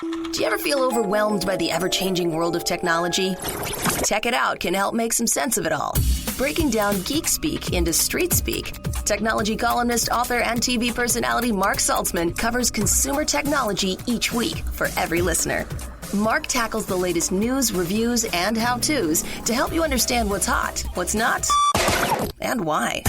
Do you ever feel overwhelmed by the ever-changing world of technology? Tech It Out can help make some sense of it all. Breaking down geek speak into street speak, technology columnist, author, and TV personality Mark Saltzman covers consumer technology each week for every listener. Mark tackles the latest news, reviews, and how-tos to help you understand what's hot, what's not, and why.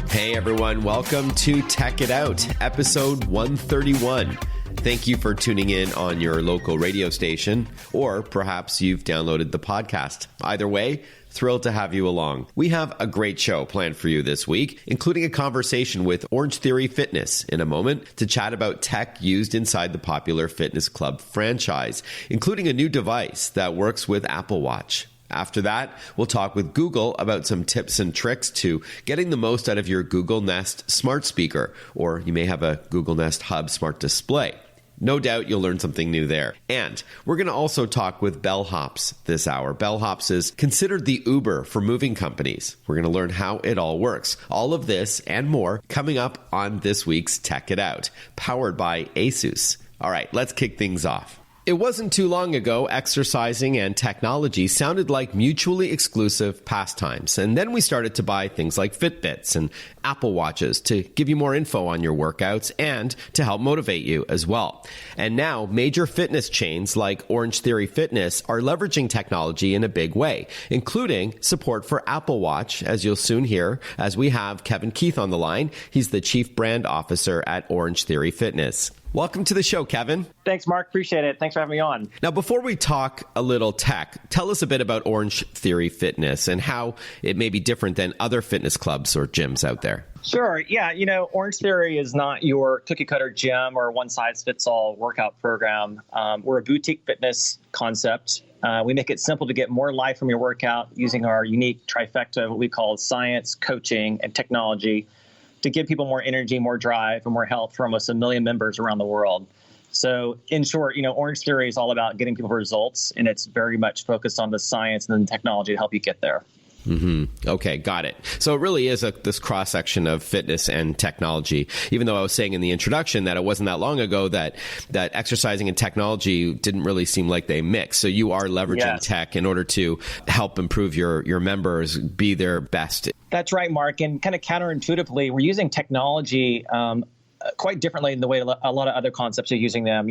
Hey everyone, welcome to Tech It Out, episode 131. Thank you for tuning in on your local radio station, or perhaps you've downloaded the podcast. Either way, thrilled to have you along. We have a great show planned for you this week, including a conversation with Orangetheory Fitness in a moment to chat about tech used inside the popular fitness club franchise, including a new device that works with Apple Watch. After that, we'll talk with Google about some tips and tricks to getting the most out of your Google Nest smart speaker, or you may have a Google Nest Hub smart display. No doubt you'll learn something new there. And we're going to also talk with Bellhops this hour. Bellhops is considered the Uber for moving companies. We're going to learn how it all works. All of this and more coming up on this week's Tech It Out, powered by Asus. All right, let's kick things off. It wasn't too long ago, exercising and technology sounded like mutually exclusive pastimes. And then we started to buy things like Fitbits and Apple Watches to give you more info on your workouts and to help motivate you as well. And now major fitness chains like Orangetheory Fitness are leveraging technology in a big way, including support for Apple Watch, as you'll soon hear, as we have Kevin Keith on the line. He's the Chief Brand Officer at Orangetheory Fitness. Welcome to the show, Kevin. Thanks, Mark. Appreciate it. Thanks for having me on. Now, before we talk a little tech, tell us a bit about Orangetheory Fitness and how it may be different than other fitness clubs or gyms out there. Sure. Yeah. Orangetheory is not your cookie cutter gym or one size fits all workout program. We're a boutique fitness concept. We make it simple to get more life from your workout using our unique trifecta, what we call science, coaching, and technology, to give people more energy, more drive, and more health for almost 1 million members around the world. So in short, Orangetheory is all about getting people results, and it's very much focused on the science and the technology to help you get there. Mm-hmm. Okay, got it. So it really is this cross-section of fitness and technology, even though I was saying in the introduction that it wasn't that long ago that exercising and technology didn't really seem like they mix. So you are leveraging tech in order to help improve your members be their best. That's right, Mark. And kind of counterintuitively, we're using technology quite differently in the way a lot of other concepts are using them.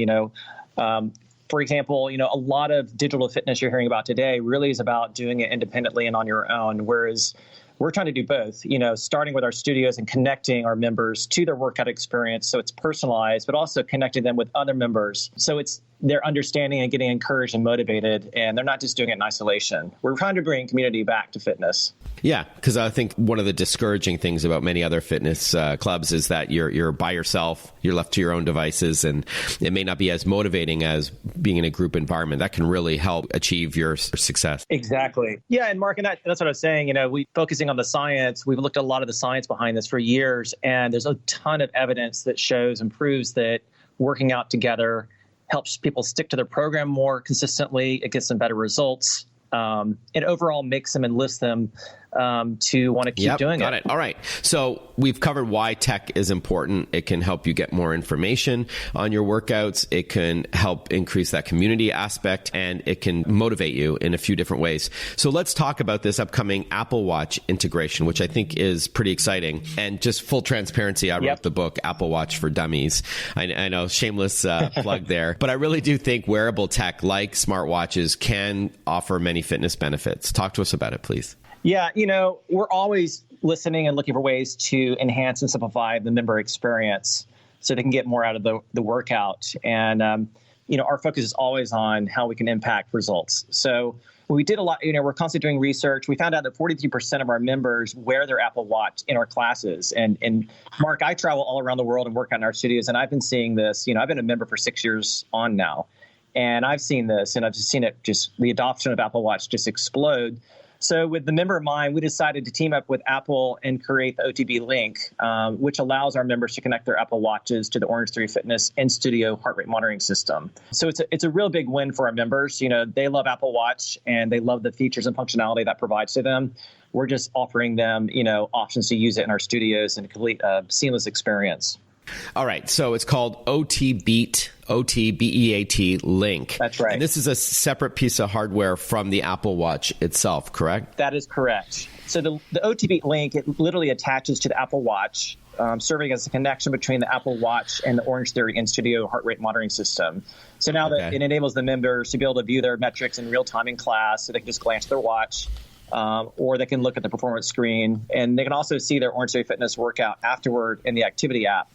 For example, a lot of digital fitness you're hearing about today really is about doing it independently and on your own, whereas we're trying to do both, starting with our studios and connecting our members to their workout experience so it's personalized, but also connecting them with other members. So they're understanding and getting encouraged and motivated, and they're not just doing it in isolation. We're trying to bring community back to fitness. Yeah, because I think one of the discouraging things about many other fitness clubs is that you're by yourself, you're left to your own devices, and it may not be as motivating as being in a group environment. That can really help achieve your success. Exactly. Yeah, and Mark, and that's what I was saying. We focusing on the science. We've looked at a lot of the science behind this for years, and there's a ton of evidence that shows and proves that working out together helps people stick to their program more consistently. It gets them better results. It overall makes them enlist them to want to keep doing it. Got it. All right. So we've covered why tech is important. It can help you get more information on your workouts. It can help increase that community aspect, and it can motivate you in a few different ways. So let's talk about this upcoming Apple Watch integration, which I think is pretty exciting. And just full transparency, I wrote the book, Apple Watch for Dummies. I know, shameless plug there. But I really do think wearable tech like smartwatches can offer many fitness benefits. Talk to us about it, please. Yeah, we're always listening and looking for ways to enhance and simplify the member experience so they can get more out of the workout. And, our focus is always on how we can impact results. So we did a lot, we're constantly doing research. We found out that 43% of our members wear their Apple Watch in our classes. And Mark, I travel all around the world and work out in our studios, and I've been seeing this. I've been a member for 6 years on now. And I've seen this, and I've just seen it, just the adoption of Apple Watch just explode. So with the member in mind, we decided to team up with Apple and create the OTB link, which allows our members to connect their Apple Watches to the Orangetheory Fitness in-studio heart rate monitoring system. So it's a real big win for our members. They love Apple Watch and they love the features and functionality that provides to them. We're just offering them, options to use it in our studios and complete a seamless experience. All right. So it's called OTBeat, OTBEAT Link. That's right. And this is a separate piece of hardware from the Apple Watch itself, correct? That is correct. So the OTBeat Link, it literally attaches to the Apple Watch, serving as a connection between the Apple Watch and the Orangetheory in-studio heart rate monitoring system. So now that it enables the members to be able to view their metrics in real time in class, so they can just glance at their watch, or they can look at the performance screen, and they can also see their Orangetheory Fitness workout afterward in the activity app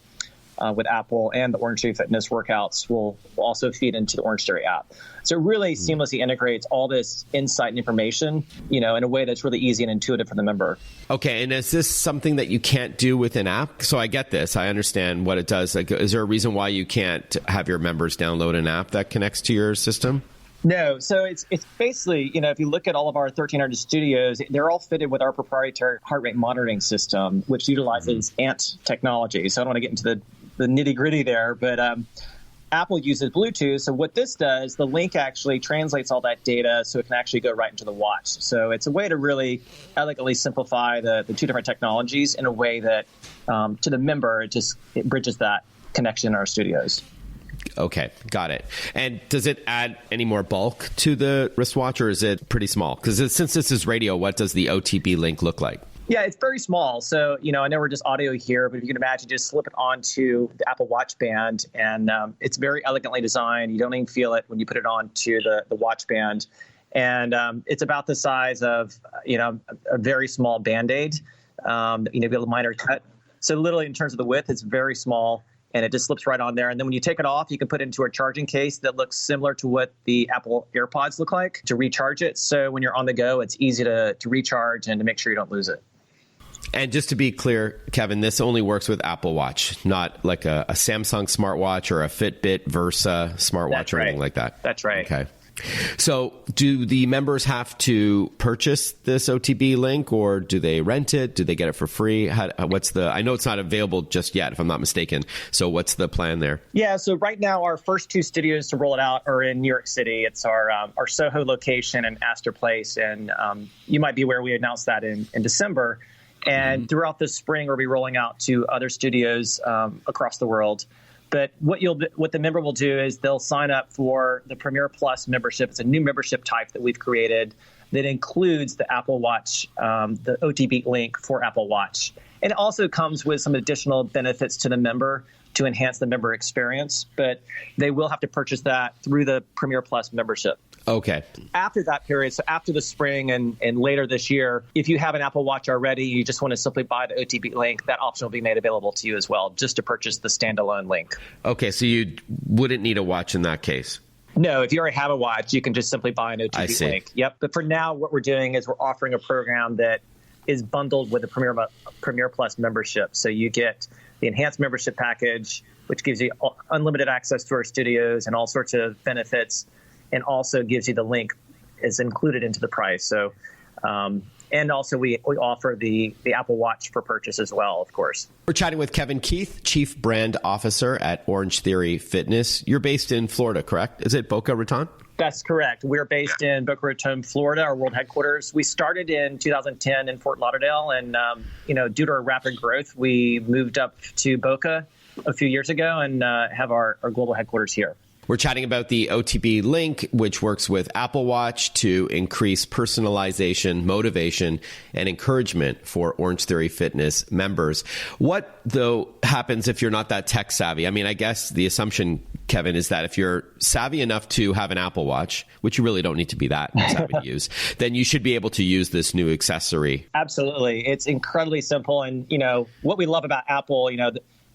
with Apple, and the Orangetheory Fitness workouts will also feed into the Orangetheory app. So it really seamlessly integrates all this insight and information, in a way that's really easy and intuitive for the member. Okay, and is this something that you can't do with an app? So I get this. I understand what it does. Like, is there a reason why you can't have your members download an app that connects to your system? No. So it's basically, if you look at all of our 1,300 studios, they're all fitted with our proprietary heart rate monitoring system, which utilizes ANT technology. So I don't want to get into the nitty gritty there, but Apple uses Bluetooth. So what this does, the link actually translates all that data so it can actually go right into the watch. So it's a way to really elegantly simplify the two different technologies in a way that to the member, it bridges that connection in our studios. Okay, got it. And does it add any more bulk to the wristwatch, or is it pretty small? Because since this is radio, what does the OTB Link look like? Yeah, it's very small. So, I know we're just audio here, but if you can imagine, just slip it onto the Apple Watch band, and it's very elegantly designed. You don't even feel it when you put it onto the watch band. And it's about the size of, a very small Band-Aid, be a minor cut. So literally in terms of the width, it's very small, and it just slips right on there. And then when you take it off, you can put it into a charging case that looks similar to what the Apple AirPods look like to recharge it. So when you're on the go, it's easy to recharge and to make sure you don't lose it. And just to be clear, Kevin, this only works with Apple Watch, not like a Samsung smartwatch or a Fitbit Versa smartwatch or anything like that. That's right. Okay. So do the members have to purchase this OTB Link, or do they rent it? Do they get it for free? I know it's not available just yet, if I'm not mistaken. So what's the plan there? Yeah, so right now our first two studios to roll it out are in New York City. It's our Soho location and Astor Place. And you might be aware we announced that in December. And throughout the spring, we'll be rolling out to other studios across the world. But what the member will do is they'll sign up for the Premier Plus membership. It's a new membership type that we've created that includes the Apple Watch, the OTB Link for Apple Watch. And it also comes with some additional benefits to the member to enhance the member experience. But they will have to purchase that through the Premier Plus membership. Okay. After that period, so after the spring and later this year, if you have an Apple Watch already, you just want to simply buy the OTB Link, that option will be made available to you as well, just to purchase the standalone link. Okay, so you wouldn't need a watch in that case? No, if you already have a watch, you can just simply buy an OTB Link. Yep. But for now, what we're doing is we're offering a program that is bundled with the Premier Plus membership. So you get the enhanced membership package, which gives you unlimited access to our studios and all sorts of benefits, and also gives you the link is included into the price. So, and also we offer the Apple Watch for purchase as well, of course. We're chatting with Kevin Keith, Chief Brand Officer at Orangetheory Fitness. You're based in Florida, correct? Is it Boca Raton? That's correct. We're based in Boca Raton, Florida, our world headquarters. We started in 2010 in Fort Lauderdale, and due to our rapid growth, we moved up to Boca a few years ago and have our global headquarters here. We're chatting about the OTB Link, which works with Apple Watch to increase personalization, motivation, and encouragement for Orangetheory Fitness members. What, though, happens if you're not that tech savvy? I mean, I guess the assumption, Kevin, is that if you're savvy enough to have an Apple Watch, which you really don't need to be that savvy to use, then you should be able to use this new accessory. Absolutely. It's incredibly simple. And, what we love about Apple, in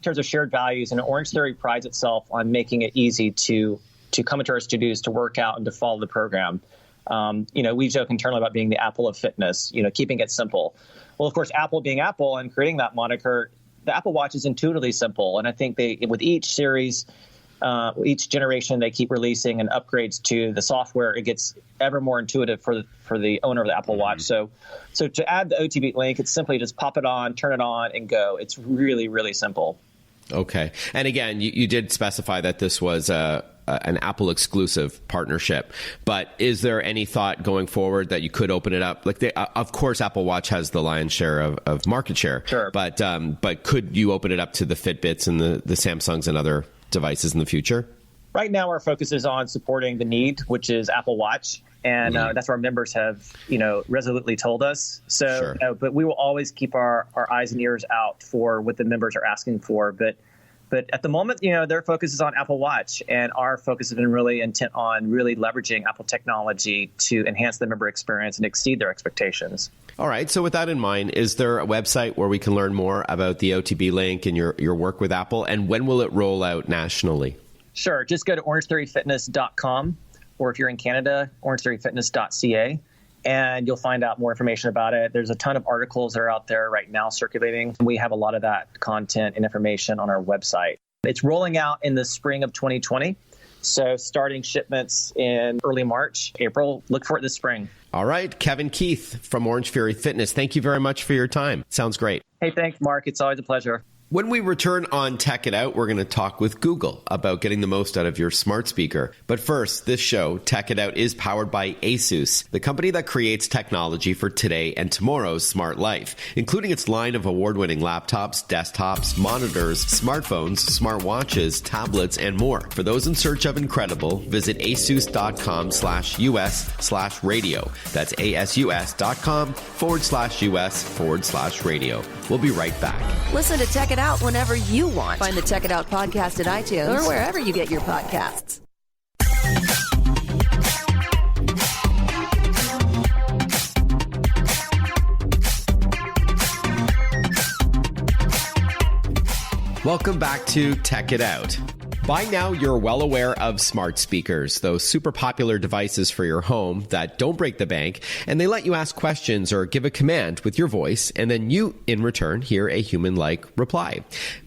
terms of shared values, and Orangetheory prides itself on making it easy to come into our studios to work out and to follow the program. We joke internally about being the Apple of fitness, keeping it simple. Well, of course, Apple being Apple and creating that moniker, the Apple Watch is intuitively simple. And I think with each series, each generation, they keep releasing and upgrades to the software. It gets ever more intuitive for the owner of the Apple Watch. So to add the OTB Link, it's simply just pop it on, turn it on, and go. It's really, really simple. Okay. And again, you did specify that this was a an Apple exclusive partnership. But is there any thought going forward that you could open it up? Like, of course, Apple Watch has the lion's share of market share. Sure. But could you open it up to the Fitbits and the Samsungs and other devices in the future? Right now, our focus is on supporting the need, which is Apple Watch. And that's what our members have, resolutely told us. So, Sure. But we will always keep our eyes and ears out for what the members are asking for. But at the moment, their focus is on Apple Watch, and our focus has been really intent on really leveraging Apple technology to enhance the member experience and exceed their expectations. All right. So with that in mind, is there a website where we can learn more about the OTB link and your work with Apple? And when will it roll out nationally? Sure. Just go to orangetheoryfitness.com. Or if you're in Canada, orangetheoryfitness.ca, and you'll find out more information about it. There's a ton of articles that are out there right now circulating. We have a lot of that content and information on our website. It's rolling out in the spring of 2020. So starting shipments in early March, April, look for it this spring. All right. Kevin Keith from Orangetheory Fitness, thank you very much for your time. Sounds great. Hey, thanks, Mark. It's always a pleasure. When we return on Tech It Out, we're going to talk with Google about getting the most out of your smart speaker. But first, this show, Tech It Out, is powered by ASUS, the company that creates technology for today and tomorrow's smart life, including its line of award-winning laptops, desktops, monitors, smartphones, smartwatches, tablets, and more. For those in search of incredible, visit asus.com/US/radio. That's ASUS.com/US/radio. We'll be right back. Listen to Tech It Out whenever you want. Find the Tech It Out podcast at iTunes or wherever you get your podcasts. Welcome back to Tech It Out. By now, you're well aware of smart speakers, those super popular devices for your home that don't break the bank, and they let you ask questions or give a command with your voice, and then you, in return, hear a human-like reply.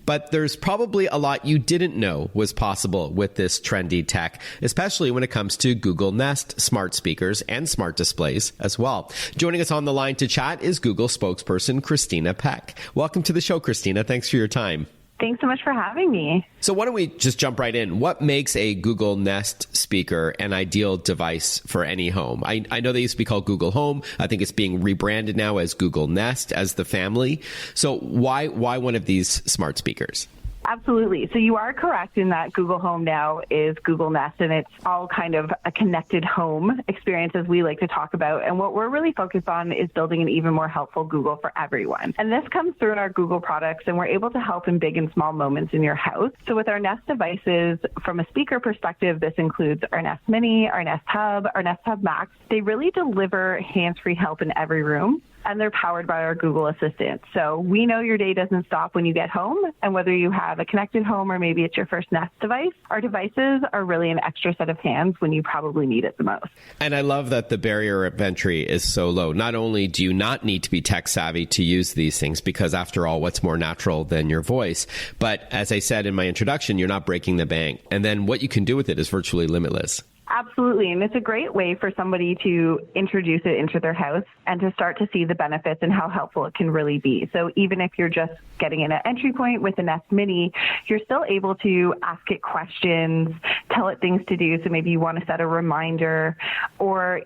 But there's probably a lot you didn't know was possible with this trendy tech, especially when it comes to Google Nest smart speakers and smart displays as well. Joining us on the line to chat is Google spokesperson Christina Peck. Welcome to the show, Christina. Thanks for your time. Thanks so much for having me. So why don't we just jump right in? What makes a Google Nest speaker an ideal device for any home? I know they used to be called Google Home. I think it's being rebranded now as Google Nest, as the family. So why one of these smart speakers? Absolutely. So you are correct in that Google Home now is Google Nest, and it's all kind of a connected home experience, as we like to talk about. And what we're really focused on is building an even more helpful Google for everyone. And this comes through in our Google products, and we're able to help in big and small moments in your house. So with our Nest devices, from a speaker perspective, this includes our Nest Mini, our Nest Hub, our Nest Hub Max. They really deliver hands-free help in every room, and they're powered by our Google Assistant. So we know your day doesn't stop when you get home, and whether you have a connected home or maybe it's your first Nest device, our devices are really an extra set of hands when you probably need it the most. And I love that the barrier of entry is so low. Not only do you not need to be tech savvy to use these things, because after all, what's more natural than your voice? But as I said in my introduction, you're not breaking the bank. And then what you can do with it is virtually limitless. Absolutely. And it's a great way for somebody to introduce it into their house and to start to see the benefits and how helpful it can really be. So even if you're just getting in an entry point with a Nest Mini, you're still able to ask it questions, tell it things to do. So maybe you want to set a reminder, or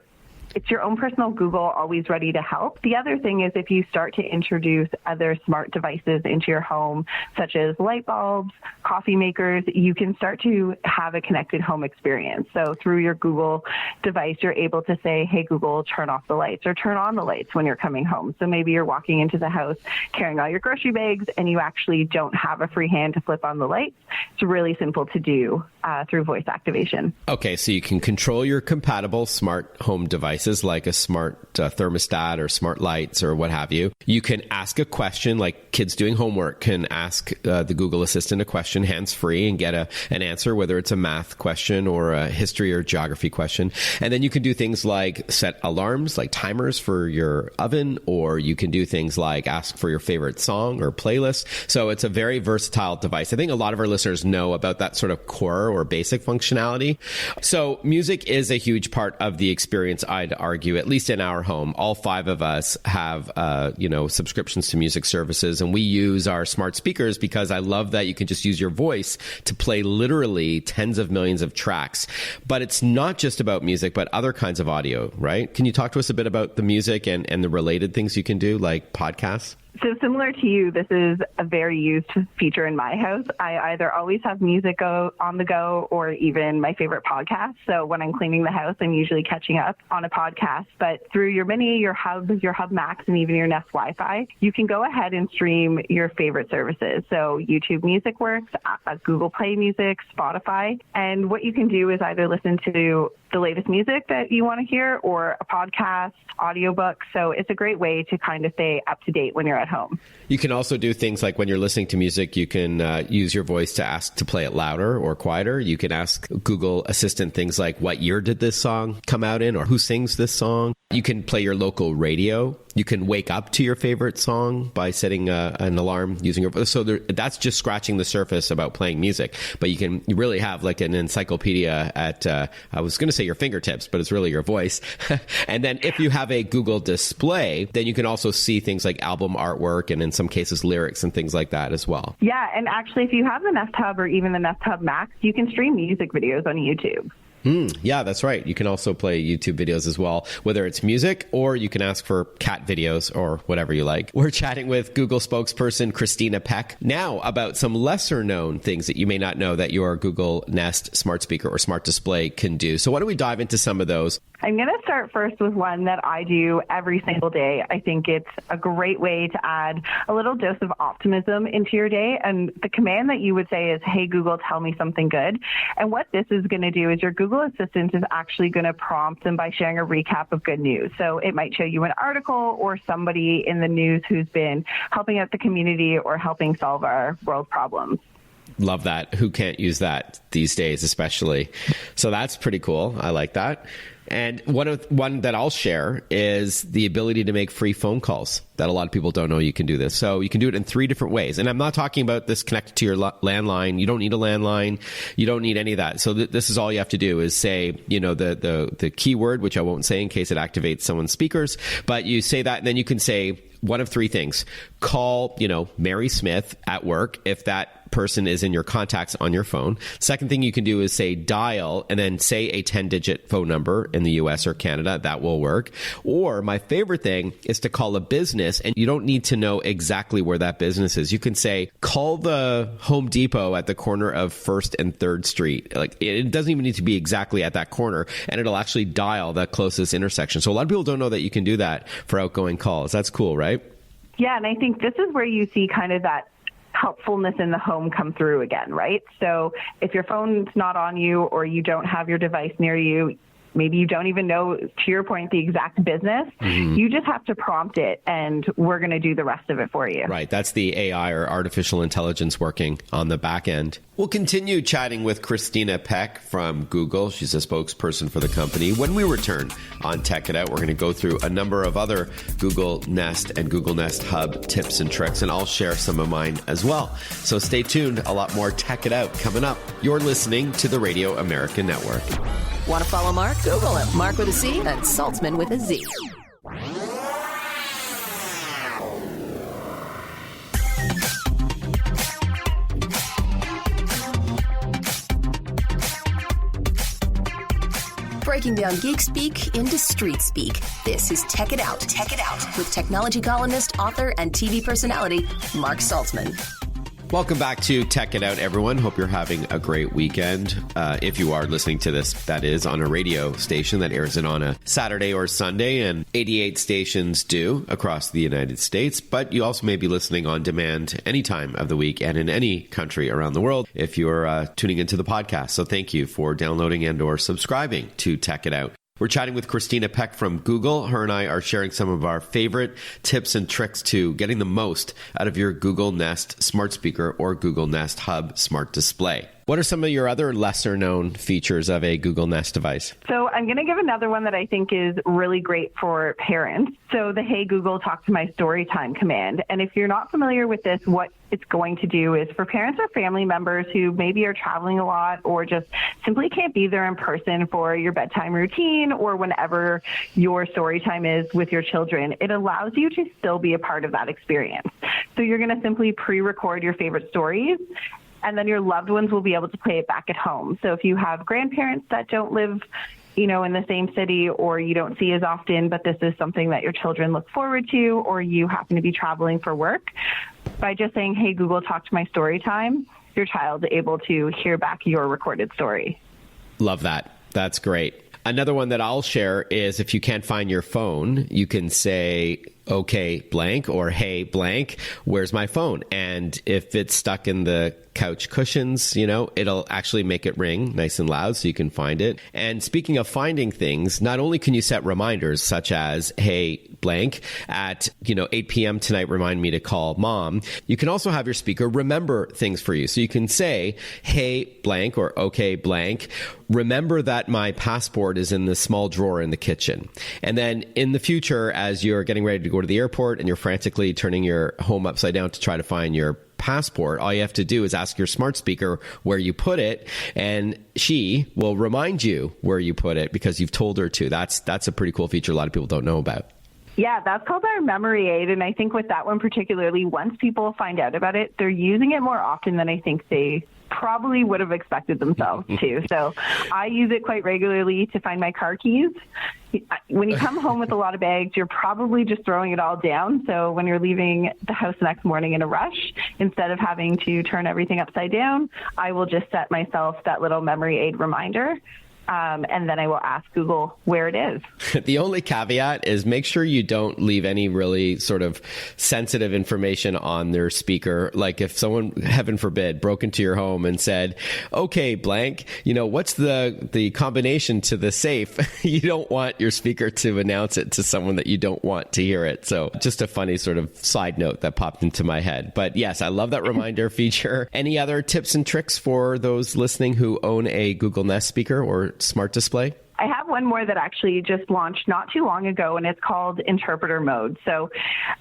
it's your own personal Google, always ready to help. The other thing is if you start to introduce other smart devices into your home, such as light bulbs, coffee makers, you can start to have a connected home experience. So through your Google device, you're able to say, hey, Google, turn off the lights or turn on the lights when you're coming home. So maybe you're walking into the house carrying all your grocery bags and you actually don't have a free hand to flip on the lights. It's really simple to do through voice activation. Okay, so you can control your compatible smart home devices like a smart thermostat or smart lights or what have you. You can ask a question, like kids doing homework can ask the Google Assistant a question hands-free and get an answer, whether it's a math question or a history or geography question. And then you can do things like set alarms, like timers for your oven, or you can do things like ask for your favorite song or playlist. So it's a very versatile device. I think a lot of our listeners know about that sort of core hardware or basic functionality. So music is a huge part of the experience, I'd argue, at least in our home. All 5 of us have, subscriptions to music services, and we use our smart speakers because I love that you can just use your voice to play literally tens of millions of tracks. But it's not just about music, but other kinds of audio, right? Can you talk to us a bit about the music and the related things you can do, like podcasts? So similar to you, this is a very used feature in my house. I either always have music on the go or even my favorite podcast. So when I'm cleaning the house, I'm usually catching up on a podcast. But through your Mini, your Hub Max, and even your Nest Wi-Fi, you can go ahead and stream your favorite services. So YouTube Music works, Google Play Music, Spotify. And what you can do is either listen to the latest music that you want to hear or a podcast, audiobook. So it's a great way to kind of stay up to date when you're at home. You can also do things like when you're listening to music, you can use your voice to ask to play it louder or quieter. You can ask Google Assistant things like, what year did this song come out in, or who sings this song? You can play your local radio. You can wake up to your favorite song by setting an alarm using your voice. So that's just scratching the surface about playing music. But you really have like an encyclopedia at, I was going to say your fingertips, but it's really your voice. And then if you have a Google display, then you can also see things like album artwork and in some cases lyrics and things like that as well. Yeah, and actually if you have the Nest Hub or even the Nest Hub Max, you can stream music videos on YouTube. Yeah, that's right. You can also play YouTube videos as well, whether it's music or you can ask for cat videos or whatever you like. We're chatting with Google spokesperson Christina Peck now about some lesser known things that you may not know that your Google Nest smart speaker or smart display can do. So why don't we dive into some of those? I'm going to start first with one that I do every single day. I think it's a great way to add a little dose of optimism into your day. And the command that you would say is, hey, Google, tell me something good. And what this is going to do is your Google Assistant is actually going to prompt them by sharing a recap of good news. So it might show you an article or somebody in the news who's been helping out the community or helping solve our world problems. Love that. Who can't use that these days, especially? So that's pretty cool. I like that. And one that I'll share is the ability to make free phone calls that a lot of people don't know you can do this. So you can do it in 3 different ways. And I'm not talking about this connected to your landline. You don't need a landline. You don't need any of that. So this is all you have to do is say, the keyword, which I won't say in case it activates someone's speakers, but you say that and then you can say one of 3 things. Call, Mary Smith at work if that person is in your contacts on your phone. Second thing you can do is say dial and then say a 10-digit phone number in the US or Canada. That will work. Or my favorite thing is to call a business, and you don't need to know exactly where that business is. You can say, call the Home Depot at the corner of 1st and 3rd Street. Like, it doesn't even need to be exactly at that corner, and it'll actually dial the closest intersection. So a lot of people don't know that you can do that for outgoing calls. That's cool, right? Yeah, and I think this is where you see kind of that helpfulness in the home come through again, right? So if your phone's not on you or you don't have your device near you, maybe you don't even know, to your point, the exact business. You just have to prompt it, and we're going to do the rest of it for you. Right. That's the AI or artificial intelligence working on the back end. We'll continue chatting with Christina Peck from Google. She's a spokesperson for the company. When we return on Tech It Out, we're going to go through a number of other Google Nest and Google Nest Hub tips and tricks, and I'll share some of mine as well. So stay tuned. A lot more Tech It Out coming up. You're listening to the Radio America Network. Want to follow Mark? Google him. Mark with a C and Saltzman with a Z. Breaking down geek speak into street speak. This is Tech It Out. Tech It Out with technology columnist, author, and TV personality Mark Saltzman. Welcome back to Tech It Out, everyone. Hope you're having a great weekend. If you are listening to this, that is on a radio station that airs it on a Saturday or Sunday, and 88 stations do across the United States. But you also may be listening on demand any time of the week and in any country around the world if you're tuning into the podcast. So thank you for downloading and or subscribing to Tech It Out. We're chatting with Christina Peck from Google. Her and I are sharing some of our favorite tips and tricks to getting the most out of your Google Nest smart speaker or Google Nest Hub smart display. What are some of your other lesser known features of a Google Nest device? So I'm going to give another one that I think is really great for parents. So the Hey Google, talk to my story time command. And if you're not familiar with this, what it's going to do is for parents or family members who maybe are traveling a lot or just simply can't be there in person for your bedtime routine or whenever your story time is with your children, it allows you to still be a part of that experience. So you're going to simply pre-record your favorite stories, and then your loved ones will be able to play it back at home. So if you have grandparents that don't live, in the same city or you don't see as often, but this is something that your children look forward to, or you happen to be traveling for work, by just saying, hey, Google, talk to my story time, your child's able to hear back your recorded story. Love that. That's great. Another one that I'll share is if you can't find your phone, you can say, okay, blank, or hey, blank, where's my phone? And if it's stuck in the couch cushions, it'll actually make it ring nice and loud so you can find it. And speaking of finding things, not only can you set reminders such as, hey, blank, at 8 p.m. tonight, remind me to call mom. You can also have your speaker remember things for you. So you can say, hey, blank, or okay, blank, remember that my passport is in the small drawer in the kitchen. And then in the future, as you're getting ready to go to the airport and you're frantically turning your home upside down to try to find your passport, all you have to do is ask your smart speaker where you put it, and she will remind you where you put it because you've told her to. That's a pretty cool feature a lot of people don't know about. Yeah, that's called our memory aid. And I think with that one particularly, once people find out about it, they're using it more often than I think they probably would have expected themselves to. So I use it quite regularly to find my car keys. When you come home with a lot of bags, you're probably just throwing it all down. So when you're leaving the house the next morning in a rush, instead of having to turn everything upside down, I will just set myself that little memory aid reminder. And then I will ask Google where it is. The only caveat is make sure you don't leave any really sort of sensitive information on their speaker. Like if someone, heaven forbid, broke into your home and said, okay, blank, what's the combination to the safe? You don't want your speaker to announce it to someone that you don't want to hear it. So just a funny sort of side note that popped into my head. But yes, I love that reminder feature. Any other tips and tricks for those listening who own a Google Nest speaker or smart display? I have one more that actually just launched not too long ago, and it's called Interpreter Mode. So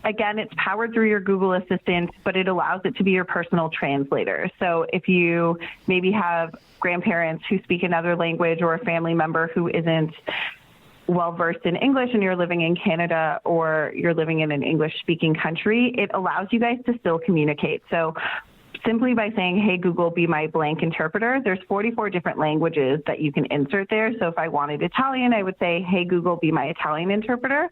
again, it's powered through your Google Assistant, but it allows it to be your personal translator. So if you maybe have grandparents who speak another language or a family member who isn't well-versed in English and you're living in Canada or you're living in an English-speaking country, it allows you guys to still communicate. So simply by saying, hey, Google, be my blank interpreter, there's 44 different languages that you can insert there. So if I wanted Italian, I would say, hey, Google, be my Italian interpreter.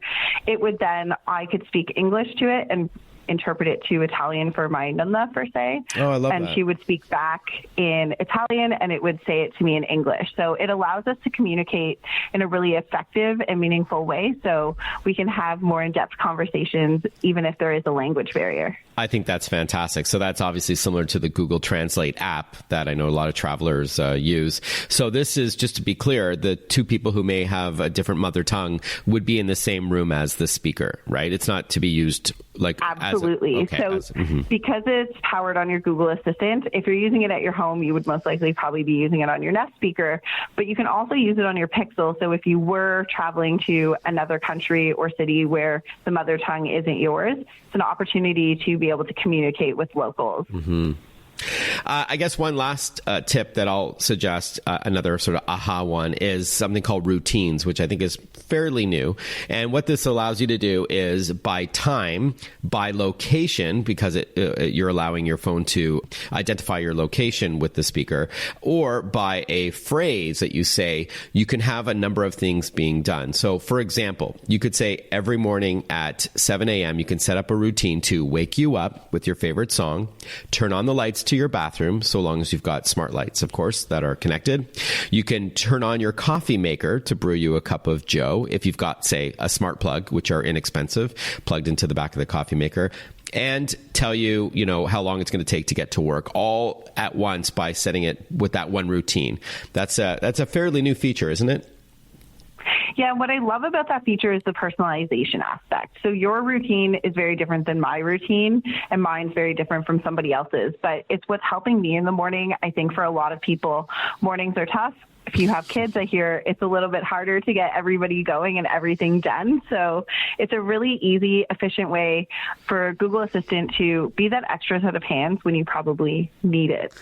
It would then, I could speak English to it and interpret it to Italian for my nonna, per se. Oh, I love that. And she would speak back in Italian and it would say it to me in English. So it allows us to communicate in a really effective and meaningful way so we can have more in-depth conversations even if there is a language barrier. I think that's fantastic. So that's obviously similar to the Google Translate app that I know a lot of travelers use. So this is, just to be clear, the two people who may have a different mother tongue would be in the same room as the speaker, right? It's not to be used like absolutely. Because it's powered on your Google Assistant, if you're using it at your home, you would most likely probably be using it on your Nest speaker, but you can also use it on your Pixel. So if you were traveling to another country or city where the mother tongue isn't yours, it's an opportunity to be able to communicate with locals. Mm-hmm. I guess one last tip that I'll suggest, another sort of aha one, is something called routines, which I think is fairly new. And what this allows you to do is by time, by location, because you're allowing your phone to identify your location with the speaker, or by a phrase that you say, you can have a number of things being done. So for example, you could say every morning at 7 a.m., you can set up a routine to wake you up with your favorite song, turn on the lights to your bathroom, so long as you've got smart lights, of course, that are connected. You can turn on your coffee maker to brew you a cup of joe if you've got, say, a smart plug, which are inexpensive, plugged into the back of the coffee maker, and tell you, how long it's going to take to get to work all at once by setting it with that one routine. That's a fairly new feature, isn't it? Yeah, what I love about that feature is the personalization aspect. So your routine is very different than my routine, and mine's very different from somebody else's. But it's what's helping me in the morning. I think for a lot of people, mornings are tough. If you have kids, I hear it's a little bit harder to get everybody going and everything done. So it's a really easy, efficient way for Google Assistant to be that extra set of hands when you probably need it.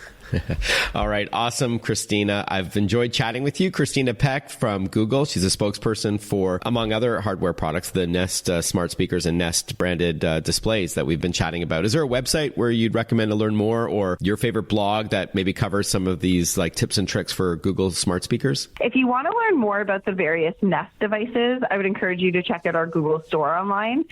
All right. Awesome, Christina. I've enjoyed chatting with you. Christina Peck from Google. She's a spokesperson for, among other hardware products, the Nest smart speakers and Nest branded displays that we've been chatting about. Is there a website where you'd recommend to learn more, or your favorite blog that maybe covers some of these like tips and tricks for Google smart speakers? If you want to learn more about the various Nest devices, I would encourage you to check out our Google store online.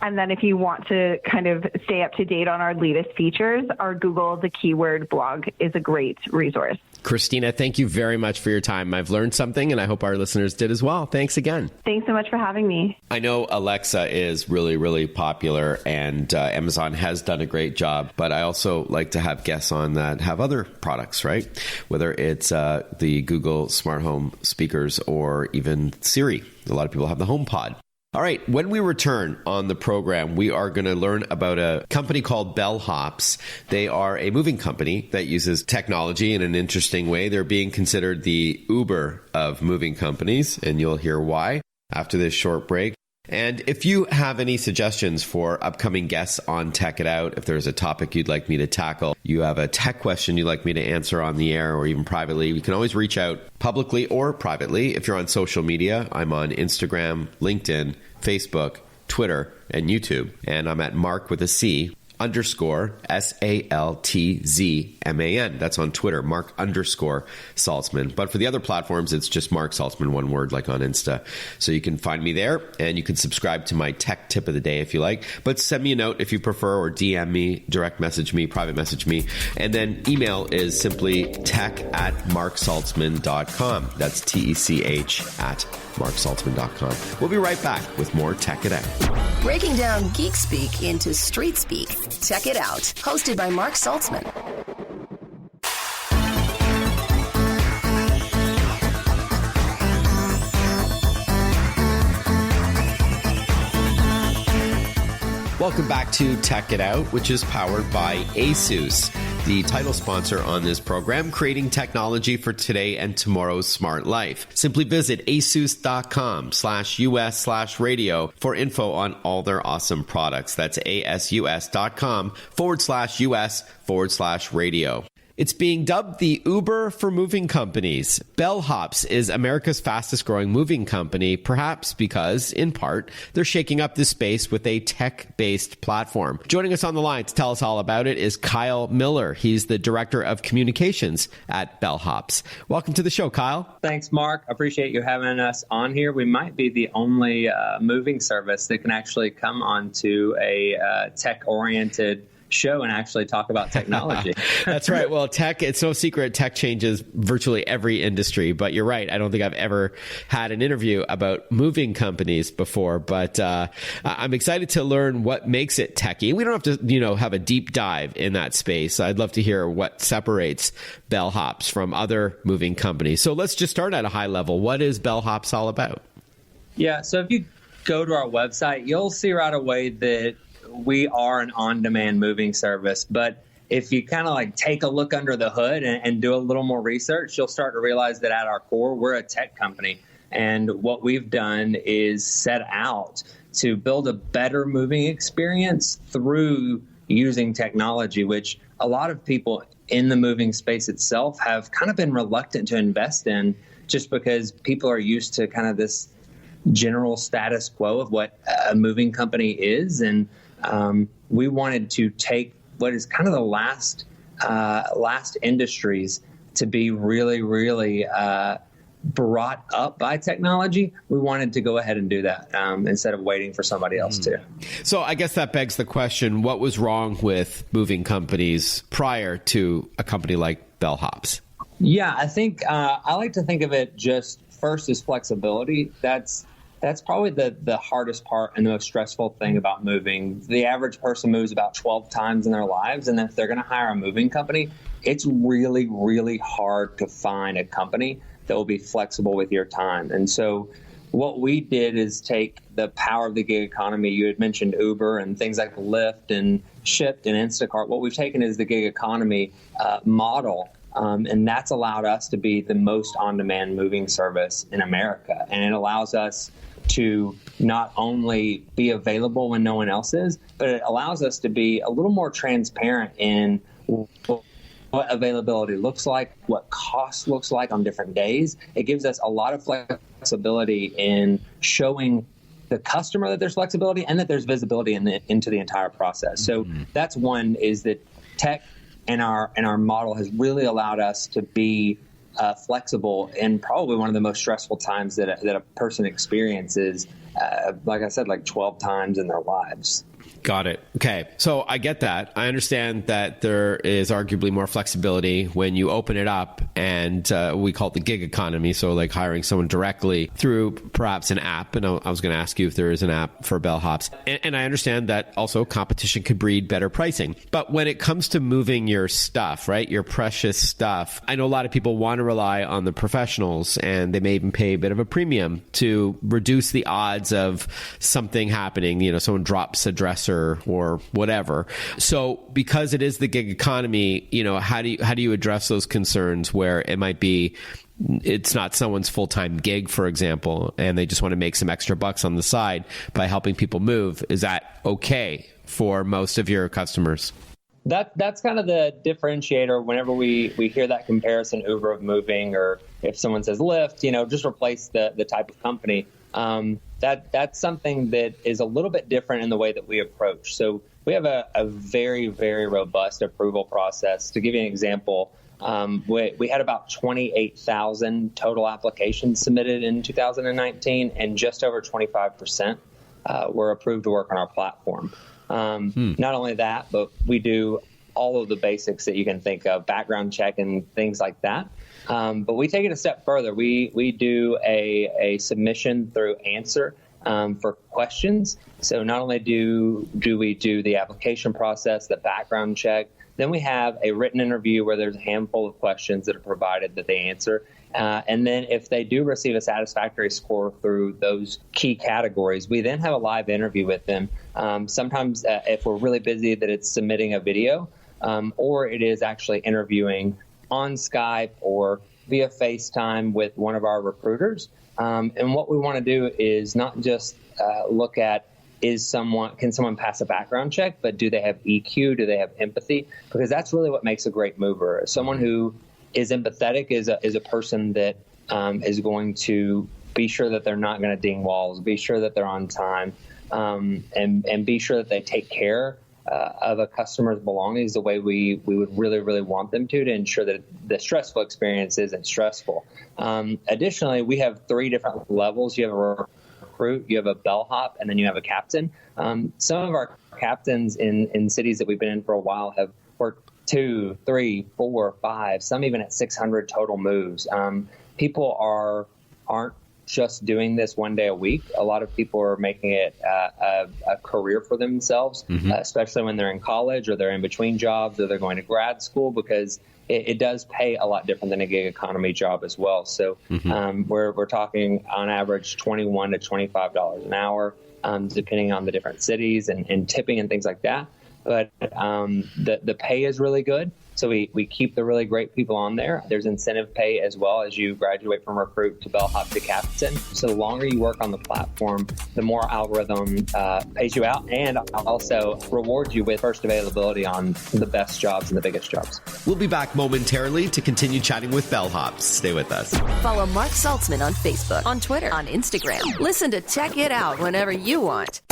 And then if you want to kind of stay up to date on our latest features, our Google The Keyword blog is a great resource. Christina, thank you very much for your time. I've learned something, and I hope our listeners did as well. Thanks again. Thanks so much for having me. I know Alexa is really, really popular, and Amazon has done a great job, but I also like to have guests on that have other products, right? Whether it's the Google smart home speakers or even Siri. A lot of people have the HomePod. All right, when we return on the program, we are going to learn about a company called Bellhops. They are a moving company that uses technology in an interesting way. They're being considered the Uber of moving companies, and you'll hear why after this short break. And if you have any suggestions for upcoming guests on Tech It Out, if there's a topic you'd like me to tackle, you have a tech question you'd like me to answer on the air or even privately, you can always reach out publicly or privately. If you're on social media, I'm on Instagram, LinkedIn, Facebook, Twitter, and YouTube. And I'm at Mark with a C _ SALTZMAN. That's on Twitter, Mark _ Saltzman. But for the other platforms, it's just Mark Saltzman, one word, like on Insta. So you can find me there, and you can subscribe to my tech tip of the day if you like. But send me a note if you prefer, or DM me, direct message me, private message me. And then email is simply tech@marksaltzman.com. That's TECH@marksaltzman.com. We'll be right back with more Tech It Out. Breaking down geek speak into street speak. Tech It Out, hosted by Mark Saltzman. Welcome back to Tech It Out, which is powered by ASUS, the title sponsor on this program, creating technology for today and tomorrow's smart life. Simply visit asus.com/US/radio for info on all their awesome products. That's ASUS.com/US/radio. It's being dubbed the Uber for moving companies. Bellhops is America's fastest growing moving company, perhaps because, in part, they're shaking up this space with a tech-based platform. Joining us on the line to tell us all about it is Kyle Miller. He's the Director of Communications at Bellhops. Welcome to the show, Kyle. Thanks, Mark. I appreciate you having us on here. We might be the only moving service that can actually come onto a tech-oriented show and actually talk about technology. That's right. Well, tech, it's no secret, tech changes virtually every industry, but you're right. I don't think I've ever had an interview about moving companies before, but I'm excited to learn what makes it techy. We don't have to, have a deep dive in that space. I'd love to hear what separates Bellhops from other moving companies. So let's just start at a high level. What is Bellhops all about? Yeah. So if you go to our website, you'll see right away that we are an on-demand moving service, but if you kind of like take a look under the hood and do a little more research, you'll start to realize that at our core, we're a tech company. And what we've done is set out to build a better moving experience through using technology, which a lot of people in the moving space itself have kind of been reluctant to invest in, just because people are used to kind of this general status quo of what a moving company is. And we wanted to take what is kind of the last industries to be really, really brought up by technology. We wanted to go ahead and do that instead of waiting for somebody else to. So I guess that begs the question, what was wrong with moving companies prior to a company like Bellhops? Yeah, I think I like to think of it just first as flexibility. That's probably the hardest part and the most stressful thing about moving. The average person moves about 12 times in their lives, and if they're going to hire a moving company, it's really, really hard to find a company that will be flexible with your time. And so what we did is take the power of the gig economy. You had mentioned Uber and things like Lyft and Shipt and Instacart. What we've taken is the gig economy model, and that's allowed us to be the most on-demand moving service in America. And it allows us to not only be available when no one else is, but it allows us to be a little more transparent in what availability looks like, what cost looks like on different days. It gives us a lot of flexibility in showing the customer that there's flexibility and that there's visibility into the entire process. So that's one, is that tech and our model has really allowed us to be flexible in probably one of the most stressful times that a person experiences, like I said, like 12 times in their lives. Got it. Okay. So I get that. I understand that there is arguably more flexibility when you open it up, and we call it the gig economy. So like hiring someone directly through perhaps an app. And I was going to ask you if there is an app for Bellhops. And I understand that also competition could breed better pricing. But when it comes to moving your stuff, right, your precious stuff, I know a lot of people want to rely on the professionals, and they may even pay a bit of a premium to reduce the odds of something happening. You know, someone drops a dresser or whatever. So because it is the gig economy, you know, how do you address those concerns where it might be it's not someone's full-time gig, for example, and they just want to make some extra bucks on the side by helping people move? Is that okay for most of your customers? That's kind of the differentiator whenever we hear that comparison, Uber of moving, or if someone says Lyft, you know, just replace the type of company. That's something that is a little bit different in the way that we approach. So we have a very, very robust approval process. To give you an example, we had about 28,000 total applications submitted in 2019, and just over 25% were approved to work on our platform. Not only that, but we do all of the basics that you can think of, background check and things like that. But we take it a step further. We do a submission through Answer for questions. So not only do we do the application process, the background check, then we have a written interview where there's a handful of questions that are provided that they answer. And then if they do receive a satisfactory score through those key categories, we then have a live interview with them. Sometimes if we're really busy, that it's submitting a video, or it is actually interviewing on Skype or via FaceTime with one of our recruiters. And what we want to do is not just look at can someone pass a background check, but do they have EQ? Do they have empathy? Because that's really what makes a great mover. Someone who is empathetic is a person that is going to be sure that they're not going to ding walls, be sure that they're on time, and be sure that they take care of a customer's belongings the way we would really, really want them to ensure that the stressful experience isn't stressful. Additionally, we have 3 different levels. You have a recruit, you have a bellhop, and then you have a captain. Some of our captains in cities that we've been in for a while have worked 2, 3, 4, 5, some even at 600 total moves. People aren't just doing this one day a week. A lot of people are making it a career for themselves, especially when they're in college or they're in between jobs or they're going to grad school, because it does pay a lot different than a gig economy job as well. So we're talking on average $21 to $25 an hour, depending on the different cities and tipping and things like that. But the pay is really good. So we keep the really great people on there. There's incentive pay as well as you graduate from recruit to bellhop to captain. So the longer you work on the platform, the more algorithm pays you out and also rewards you with first availability on the best jobs and the biggest jobs. We'll be back momentarily to continue chatting with Bellhops. Stay with us. Follow Mark Saltzman on Facebook, on Twitter, on Instagram. Listen to Tech It Out whenever you want.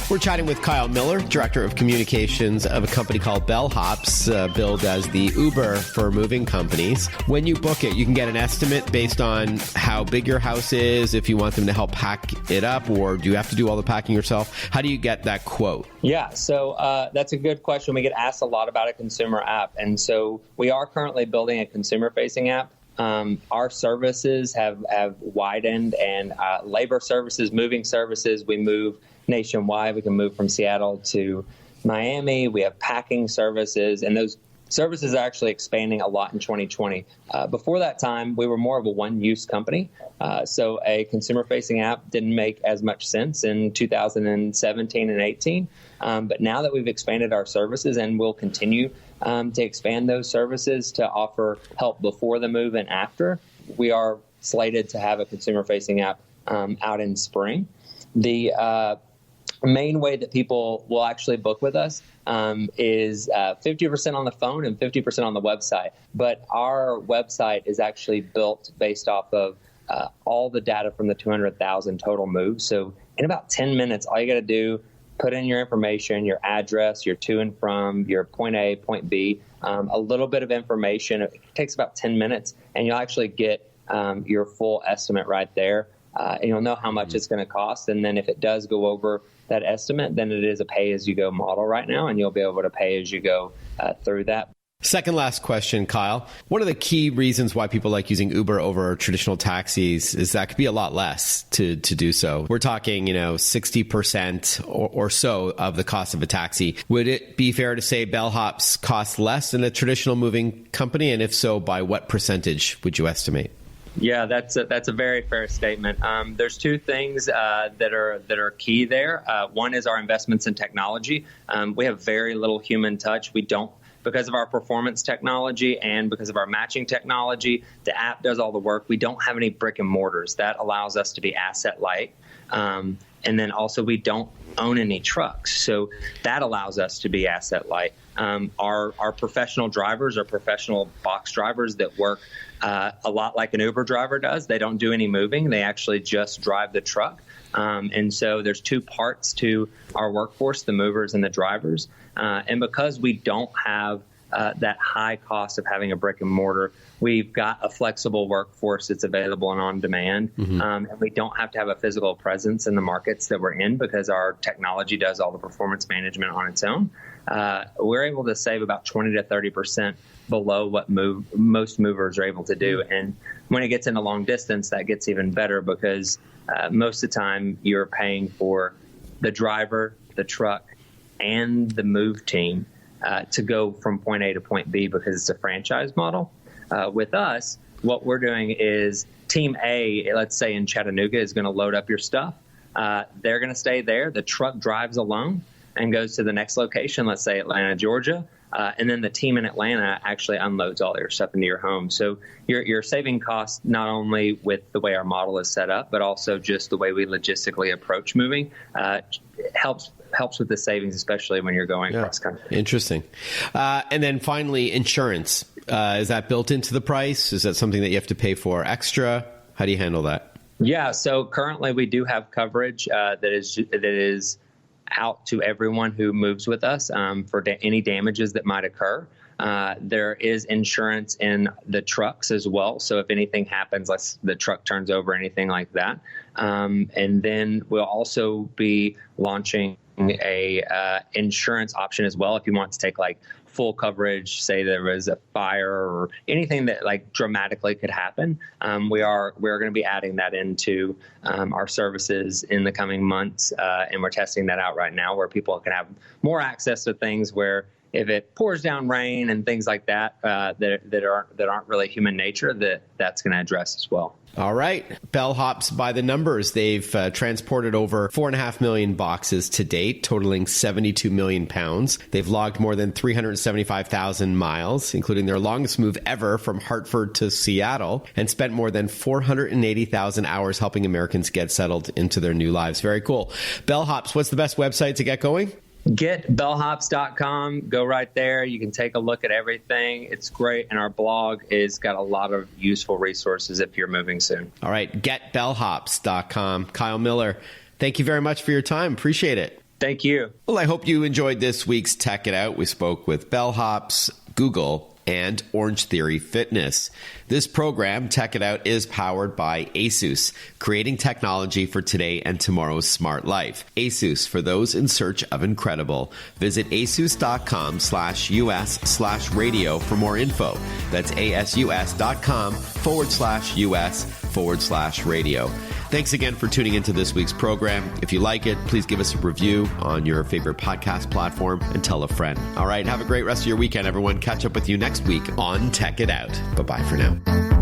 We're chatting with Kyle Miller, Director of Communications of a company called Bellhops, billed as the Uber for moving companies. When you book it, you can get an estimate based on how big your house is, if you want them to help pack it up, or do you have to do all the packing yourself? How do you get that quote? Yeah, so that's a good question. We get asked a lot about a consumer app, and so we are currently building a consumer-facing app. Our services have widened, and labor services, moving services, we move nationwide. We can move from Seattle to Miami. We have packing services, and those services are actually expanding a lot in 2020. Before that time, we were more of a one-use company. So a consumer-facing app didn't make as much sense in 2017 and 18. But now that we've expanded our services, and we'll continue to expand those services to offer help before the move and after, we are slated to have a consumer-facing app out in spring. The main way that people will actually book with us is 50% on the phone and 50% on the website. But our website is actually built based off of all the data from the 200,000 total moves. So in about 10 minutes, all you got to do, put in your information, your address, your to and from, your point A, point B, a little bit of information. It takes about 10 minutes, and you'll actually get your full estimate right there. And you'll know how much it's going to cost. And then if it does go over that estimate, then it is a pay-as-you-go model right now, and you'll be able to pay as you go through that. Second last question, Kyle. One of the key reasons why people like using Uber over traditional taxis is that could be a lot less to do so. We're talking, 60% or so of the cost of a taxi. Would it be fair to say Bellhops costs less than a traditional moving company? And if so, by what percentage would you estimate? Yeah, that's a very fair statement. There's two things that are key there. One is our investments in technology. We have very little human touch. We don't, because of our performance technology and because of our matching technology, the app does all the work. We don't have any brick and mortars. That allows us to be asset light. And then also we don't own any trucks. So that allows us to be asset light. Our professional drivers are professional box drivers that work a lot like an Uber driver does. They don't do any moving. They actually just drive the truck. And so there's two parts to our workforce, the movers and the drivers. And because we don't have that high cost of having a brick and mortar, we've got a flexible workforce that's available and on demand. And we don't have to have a physical presence in the markets that we're in because our technology does all the performance management on its own. We're able to save about 20 to 30% below what most movers are able to do. And when it gets into long distance, that gets even better because most of the time you're paying for the driver, the truck, and the move team to go from point A to point B because it's a franchise model. With us, what we're doing is Team A, let's say in Chattanooga, is going to load up your stuff. They're going to stay there. The truck drives alone and goes to the next location, let's say Atlanta, Georgia. And then the team in Atlanta actually unloads all your stuff into your home. So you're saving costs not only with the way our model is set up, but also just the way we logistically approach moving. Helps with the savings, especially when you're going cross country. Interesting. And then finally, insurance. Is that built into the price? Is that something that you have to pay for extra? How do you handle that? Yeah. So currently we do have coverage that is out to everyone who moves with us for any damages that might occur. There is insurance in the trucks as well. So if anything happens, like the truck turns over, anything like that. And then we'll also be launching a insurance option as well if you want to take like full coverage, say there was a fire or anything that like dramatically could happen. We're going to be adding that into our services in the coming months, and we're testing that out right now where people can have more access to things where if it pours down rain and things like that that aren't really human nature, that's going to address as well. All right. Bellhops, by the numbers, they've transported over 4.5 million boxes to date, totaling 72 million pounds. They've logged more than 375,000 miles, including their longest move ever from Hartford to Seattle, and spent more than 480,000 hours helping Americans get settled into their new lives. Very cool. Bellhops, what's the best website to get going? GetBellhops.com. Go right there. You can take a look at everything. It's great. And our blog has got a lot of useful resources if you're moving soon. All right. GetBellhops.com. Kyle Miller, thank you very much for your time. Appreciate it. Thank you. Well, I hope you enjoyed this week's Tech It Out. We spoke with Bellhops, Google, and Orangetheory Fitness. This program, Tech It Out, is powered by ASUS, creating technology for today and tomorrow's smart life. ASUS, for those in search of incredible. Visit asus.com/US/radio for more info. That's asus.com/US tech.it/radio. Thanks again for tuning into this week's program. If you like it, please give us a review on your favorite podcast platform and tell a friend. All right, have a great rest of your weekend, everyone. Catch up with you next week on Tech It Out. Bye-bye for now.